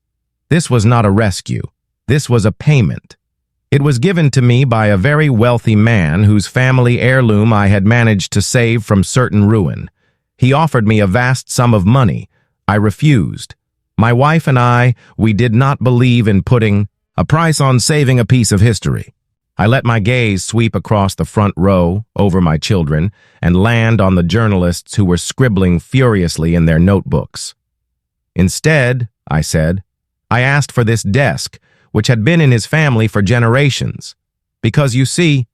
This was not a rescue. This was a payment. It was given to me by a very wealthy man whose family heirloom I had managed to save from certain ruin. He offered me a vast sum of money. I refused. My wife and we did not believe in putting a price on saving a piece of history. I let my gaze sweep across the front row, over my children, and land on the journalists who were scribbling furiously in their notebooks. Instead, I said, I asked for this desk, which had been in his family for generations. Because, you see,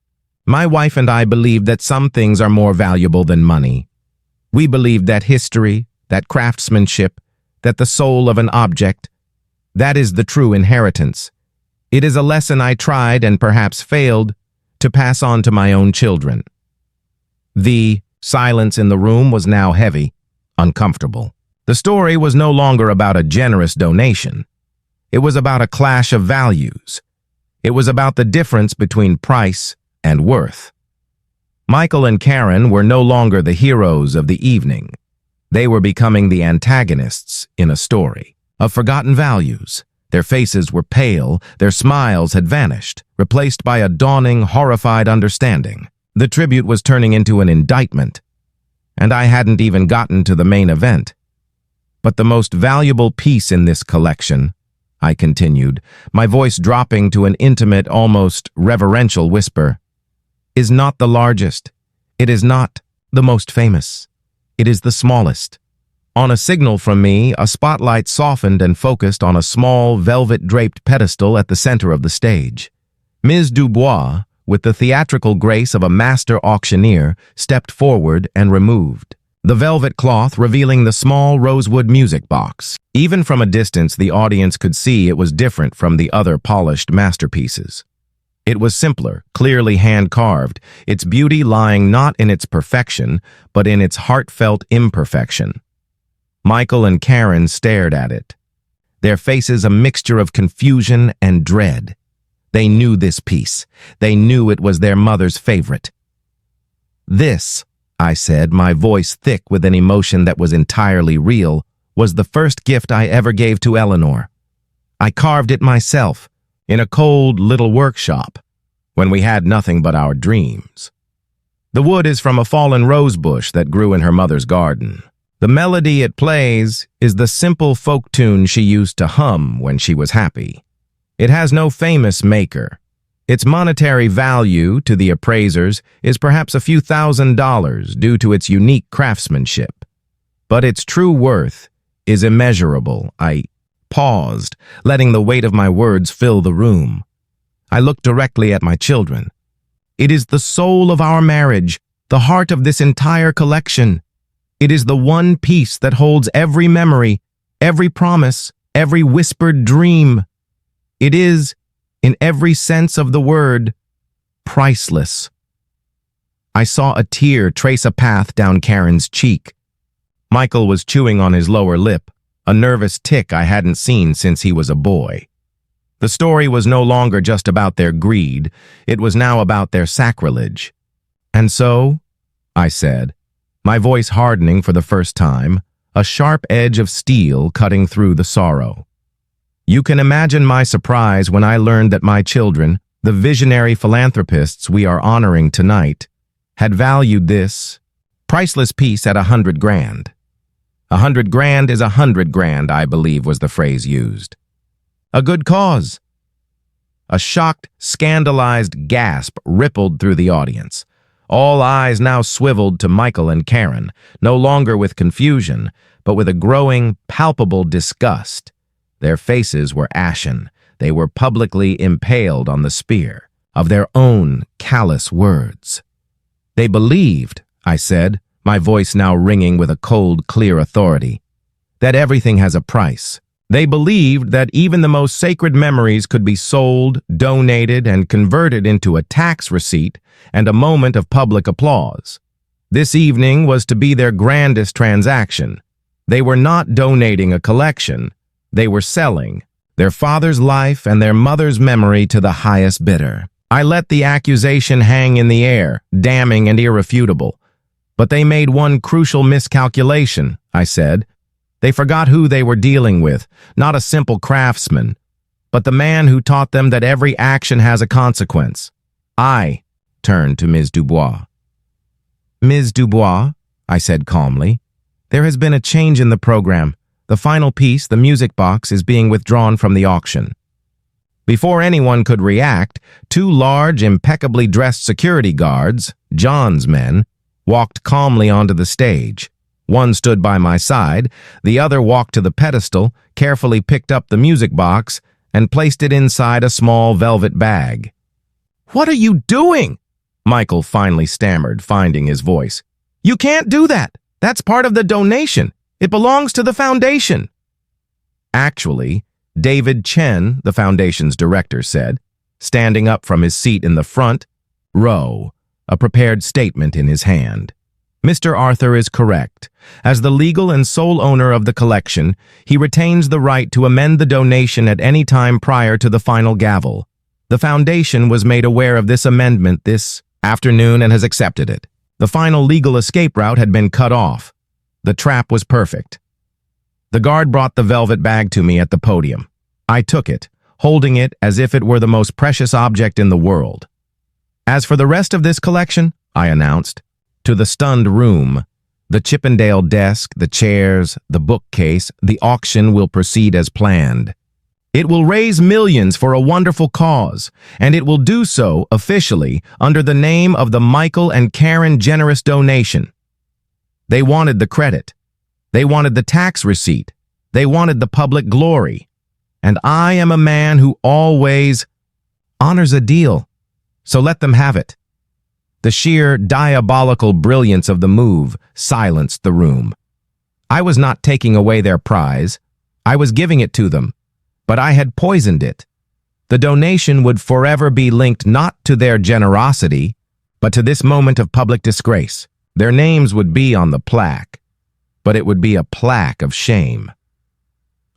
my wife and I believed that some things are more valuable than money. We believed that history, that craftsmanship, that the soul of an object, that is the true inheritance. It is a lesson I tried and perhaps failed to pass on to my own children. The silence in the room was now heavy, uncomfortable. The story was no longer about a generous donation. It was about a clash of values. It was about the difference between price and worth. Michael and Karen were no longer the heroes of the evening. They were becoming the antagonists in a story of forgotten values. Their faces were pale, their smiles had vanished, replaced by a dawning, horrified understanding. The tribute was turning into an indictment, and I hadn't even gotten to the main event. But the most valuable piece in this collection, I continued, my voice dropping to an intimate, almost reverential whisper, is not the largest. It is not the most famous. It is the smallest. On a signal from me, a spotlight softened and focused on a small, velvet-draped pedestal at the center of the stage. Ms. Dubois, with the theatrical grace of a master auctioneer, stepped forward and removed the velvet cloth, revealing the small rosewood music box. Even from a distance, the audience could see it was different from the other polished masterpieces. It was simpler, clearly hand-carved, its beauty lying not in its perfection, but in its heartfelt imperfection. Michael and Karen stared at it, their faces a mixture of confusion and dread. They knew this piece. They knew it was their mother's favorite. "This," I said, my voice thick with an emotion that was entirely real, "was the first gift I ever gave to Eleanor. I carved it myself, in a cold little workshop, when we had nothing but our dreams. The wood is from a fallen rose bush that grew in her mother's garden. The melody it plays is the simple folk tune she used to hum when she was happy. It has no famous maker. Its monetary value to the appraisers is perhaps a few $1,000s due to its unique craftsmanship. But its true worth is immeasurable." I paused, letting the weight of my words fill the room. I looked directly at my children. "It is the soul of our marriage, the heart of this entire collection. It is the one piece that holds every memory, every promise, every whispered dream. It is, in every sense of the word, priceless." I saw a tear trace a path down Karen's cheek. Michael was chewing on his lower lip, a nervous tic I hadn't seen since he was a boy. The story was no longer just about their greed, it was now about their sacrilege. "And so," I said, my voice hardening for the first time, a sharp edge of steel cutting through the sorrow. "You can imagine my surprise when I learned that my children, the visionary philanthropists we are honoring tonight, had valued this priceless piece at $100 grand. $100 grand is $100 grand, I believe was the phrase used. A good cause." A shocked, scandalized gasp rippled through the audience. All eyes now swiveled to Michael and Karen, no longer with confusion, but with a growing, palpable disgust. Their faces were ashen. They were publicly impaled on the spear of their own callous words. "They believed," I said, my voice now ringing with a cold, clear authority, "that everything has a price. They believed that even the most sacred memories could be sold, donated, and converted into a tax receipt and a moment of public applause. This evening was to be their grandest transaction. They were not donating a collection. They were selling their father's life and their mother's memory to the highest bidder." I let the accusation hang in the air, damning and irrefutable. "But they made one crucial miscalculation," I said. "They forgot who they were dealing with, not a simple craftsman, but the man who taught them that every action has a consequence." I turned to Ms. Dubois. "Ms. Dubois," I said calmly, "there has been a change in the program. The final piece, the music box, is being withdrawn from the auction." Before anyone could react, two large, impeccably dressed security guards, John's men, walked calmly onto the stage. One stood by my side, the other walked to the pedestal, carefully picked up the music box, and placed it inside a small velvet bag. "What are you doing?" Michael finally stammered, finding his voice. "You can't do that. That's part of the donation. It belongs to the foundation." "Actually," David Chen, the foundation's director, said, standing up from his seat in the front row, a prepared statement in his hand, Mr. Arthur is correct. As the legal and sole owner of the collection, he retains the right to amend the donation at any time prior to the final gavel. The Foundation was made aware of this amendment this afternoon and has accepted it. The final legal escape route had been cut off. The trap was perfect. The guard brought the velvet bag to me at the podium. I took it, holding it as if it were the most precious object in the world. As for the rest of this collection, I announced, to the stunned room, the Chippendale desk, the chairs, the bookcase, the auction will proceed as planned. It will raise millions for a wonderful cause, and it will do so officially under the name of the Michael and Karen Generous Donation. They wanted the credit. They wanted the tax receipt. They wanted the public glory. And I am a man who always honors a deal, so let them have it. The sheer diabolical brilliance of the move silenced the room. I was not taking away their prize. I was giving it to them, but I had poisoned it. The donation would forever be linked not to their generosity, but to this moment of public disgrace. Their names would be on the plaque, but it would be a plaque of shame.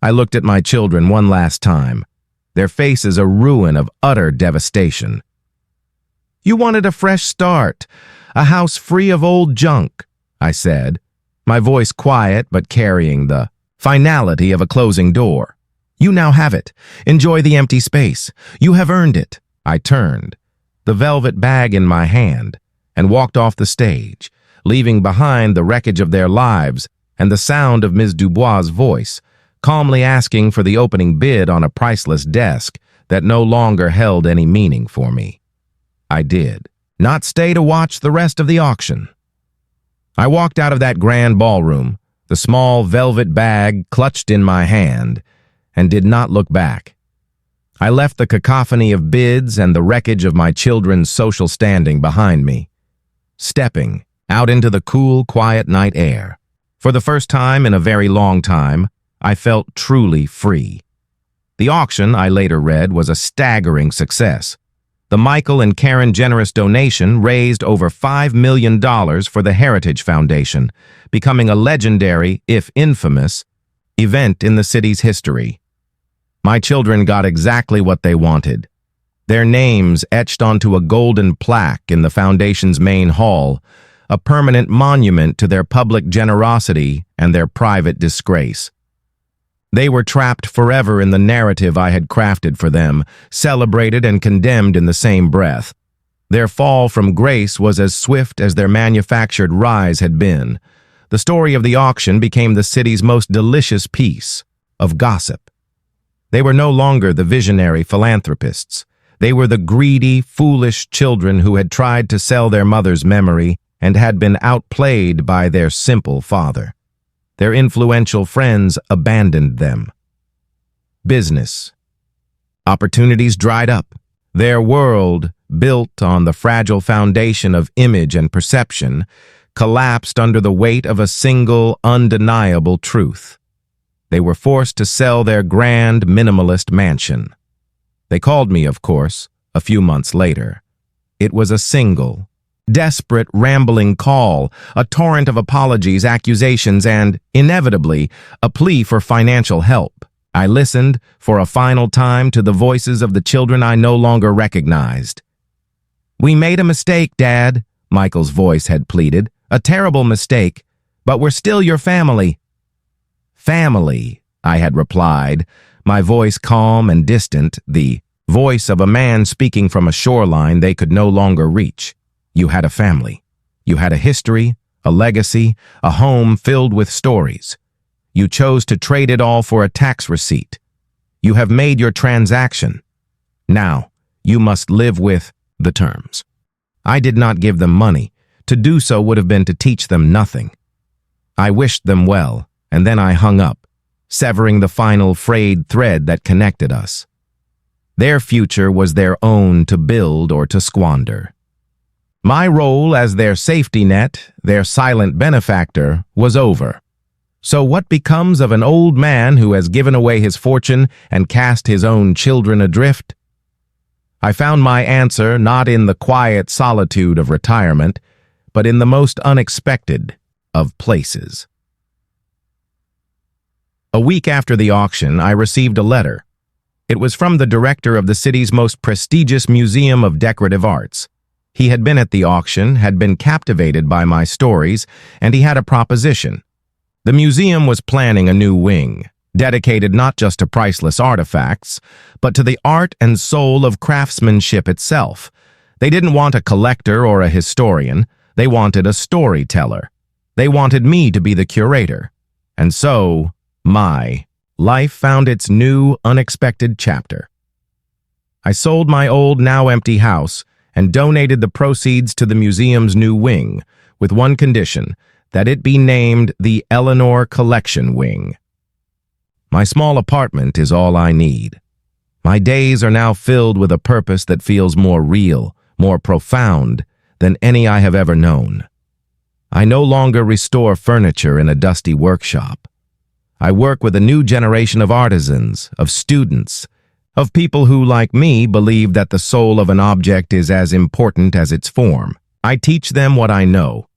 I looked at my children one last time, their faces a ruin of utter devastation. You wanted a fresh start, a house free of old junk, I said, my voice quiet but carrying the finality of a closing door. You now have it. Enjoy the empty space. You have earned it. I turned, the velvet bag in my hand, and walked off the stage, leaving behind the wreckage of their lives and the sound of Ms. Dubois' voice, calmly asking for the opening bid on a priceless desk that no longer held any meaning for me. I did not stay to watch the rest of the auction. I walked out of that grand ballroom, the small velvet bag clutched in my hand, and did not look back. I left the cacophony of bids and the wreckage of my children's social standing behind me, stepping out into the cool, quiet night air. For the first time in a very long time, I felt truly free. The auction, I later read, was a staggering success. The Michael and Karen Generous Donation raised over $5 million for the Heritage Foundation, becoming a legendary, if infamous, event in the city's history. My children got exactly what they wanted. Their names etched onto a golden plaque in the foundation's main hall, a permanent monument to their public generosity and their private disgrace. They were trapped forever in the narrative I had crafted for them, celebrated and condemned in the same breath. Their fall from grace was as swift as their manufactured rise had been. The story of the auction became the city's most delicious piece of gossip. They were no longer the visionary philanthropists. They were the greedy, foolish children who had tried to sell their mother's memory and had been outplayed by their simple father. Their influential friends abandoned them. Business. Opportunities dried up. Their world, built on the fragile foundation of image and perception, collapsed under the weight of a single, undeniable truth. They were forced to sell their grand, minimalist mansion. They called me, of course, a few months later. It was a single, desperate, rambling call, a torrent of apologies, accusations, and, inevitably, a plea for financial help. I listened, for a final time, to the voices of the children I no longer recognized. "We made a mistake, Dad," Michael's voice had pleaded. "A terrible mistake, but we're still your family." "Family," I had replied, my voice calm and distant, the voice of a man speaking from a shoreline they could no longer reach. You had a family. You had a history, a legacy, a home filled with stories. You chose to trade it all for a tax receipt. You have made your transaction. Now, you must live with the terms. I did not give them money. To do so would have been to teach them nothing. I wished them well, and then I hung up, severing the final frayed thread that connected us. Their future was their own to build or to squander. My role as their safety net, their silent benefactor, was over. So what becomes of an old man who has given away his fortune and cast his own children adrift? I found my answer not in the quiet solitude of retirement, but in the most unexpected of places. A week after the auction, I received a letter. It was from the director of the city's most prestigious museum of decorative arts. He had been at the auction, had been captivated by my stories, and he had a proposition. The museum was planning a new wing, dedicated not just to priceless artifacts, but to the art and soul of craftsmanship itself. They didn't want a collector or a historian. They wanted a storyteller. They wanted me to be the curator. And so, my life found its new, unexpected chapter. I sold my old, now empty house and donated the proceeds to the museum's new wing, with one condition, that it be named the Eleanor Collection Wing. My small apartment is all I need. My days are now filled with a purpose that feels more real, more profound than any I have ever known. I no longer restore furniture in a dusty workshop. I work with a new generation of artisans, of students, of people who, like me, believe that the soul of an object is as important as its form. I teach them what I know,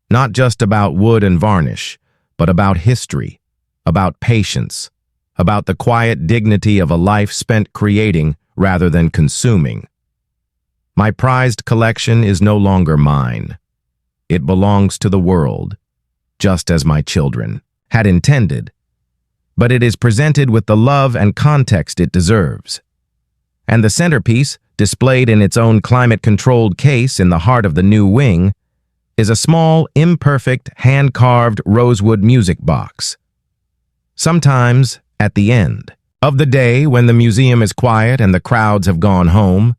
not just about wood and varnish, but about history, about patience, about the quiet dignity of a life spent creating rather than consuming. My prized collection is no longer mine. It belongs to the world, just as my children had intended. But it is presented with the love and context it deserves. And the centerpiece, displayed in its own climate-controlled case in the heart of the new wing, is a small, imperfect, hand-carved rosewood music box. Sometimes, at the end of the day, when the museum is quiet and the crowds have gone home,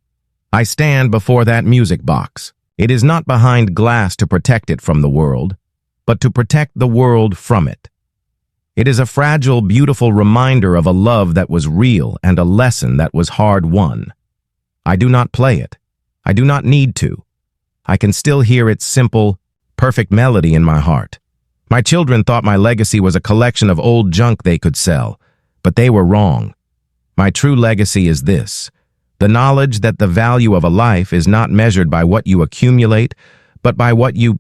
I stand before that music box. It is not behind glass to protect it from the world, but to protect the world from it. It is a fragile, beautiful reminder of a love that was real and a lesson that was hard-won. I do not play it. I do not need to. I can still hear its simple, perfect melody in my heart. My children thought my legacy was a collection of old junk they could sell, but they were wrong. My true legacy is this: the knowledge that the value of a life is not measured by what you accumulate, but by what you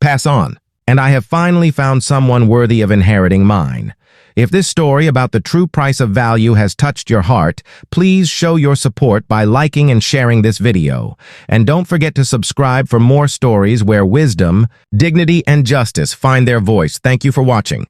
pass on. And I have finally found someone worthy of inheriting mine. If this story about the true price of value has touched your heart, please show your support by liking and sharing this video. And don't forget to subscribe for more stories where wisdom, dignity, and justice find their voice. Thank you for watching.